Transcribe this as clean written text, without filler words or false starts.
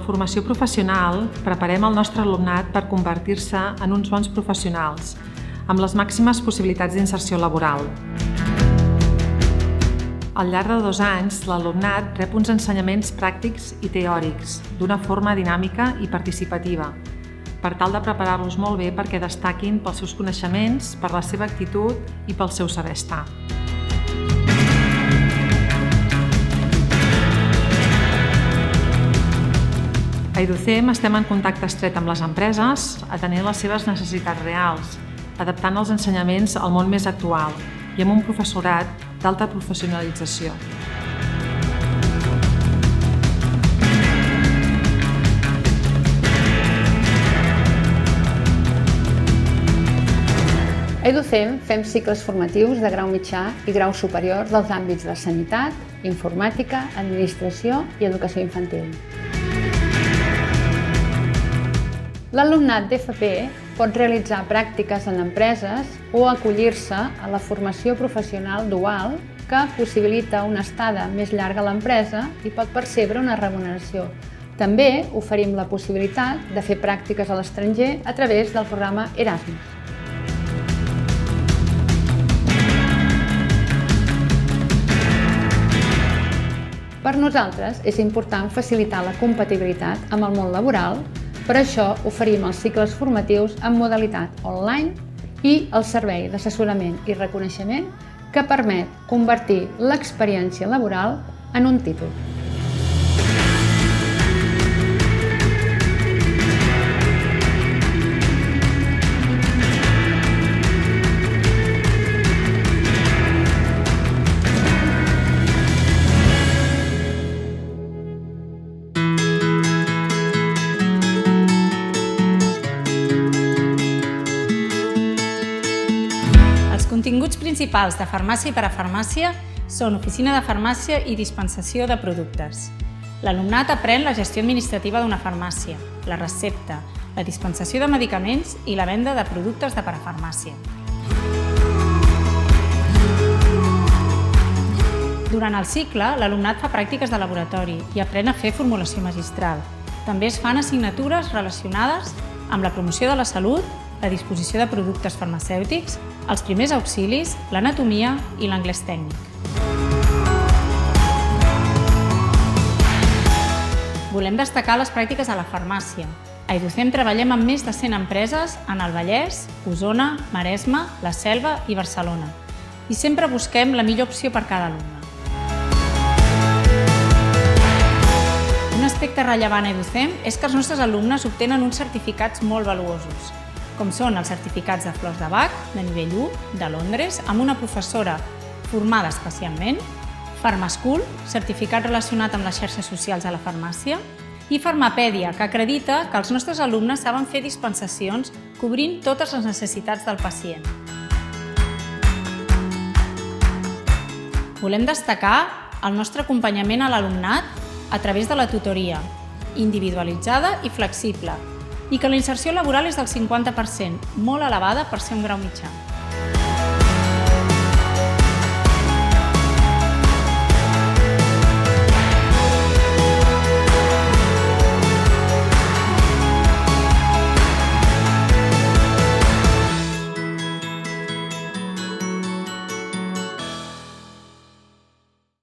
formació professional preparem el nostre alumnat per convertir-se en uns bons professionals, amb les màximes possibilitats d'inserció laboral. Al llarg de 2 anys, l'alumnat rep uns ensenyaments pràctics i teòrics, d'una forma dinàmica i participativa, per tal de preparar-los molt bé perquè destaquin pels seus coneixements, per la seva actitud i pel seu saber estar. A Educem estem en contacte estret amb les empreses, atenent les seves necessitats reals, adaptant els ensenyaments al món més actual i amb un professorat d'alta professionalització. A Educem fem cicles formatius de grau mitjà i grau superior dels àmbits de sanitat, informàtica, administració i educació infantil. L'alumnat d'FP pot realitzar pràctiques en empreses o acollir-se a la formació professional dual que possibilita una estada més llarga a l'empresa i pot percebre una remuneració. També oferim la possibilitat de fer pràctiques a l'estranger a través del programa Erasmus. Per nosaltres és important facilitar la compatibilitat amb el món laboral. Per això oferim els cicles formatius en modalitat online i el servei d'assessorament i reconeixement que permet convertir l'experiència laboral en un títol. Els continguts principals de Farmàcia i Parafarmàcia són oficina de farmàcia i dispensació de productes. L'alumnat aprèn la gestió administrativa d'una farmàcia, la recepta, la dispensació de medicaments i la venda de productes de parafarmàcia. Durant el cicle, l'alumnat fa pràctiques de laboratori i aprèn a fer formulació magistral. També es fan assignatures relacionades amb la promoció de la salut, la disposició de productes farmacèutics, els primers auxilis, l'anatomia i l'anglès tècnic. Volem destacar les pràctiques a la farmàcia. A Educem treballem amb més de 100 empreses en el Vallès, Osona, Maresme, la Selva i Barcelona. I sempre busquem la millor opció per cada alumne. Un aspecte rellevant a Educem és que els nostres alumnes obtenen uns certificats molt valuosos, com són els certificats de flors de Bach, de nivell 1, de Londres, amb una professora formada especialment, Farmaschool, certificat relacionat amb les xarxes socials a la farmàcia, i Farmapèdia, que acredita que els nostres alumnes saben fer dispensacions cobrint totes les necessitats del pacient. Volem destacar el nostre acompanyament a l'alumnat a través de la tutoria, individualitzada i flexible, i que la inserció laboral és del 50%, molt elevada per ser un grau mitjà.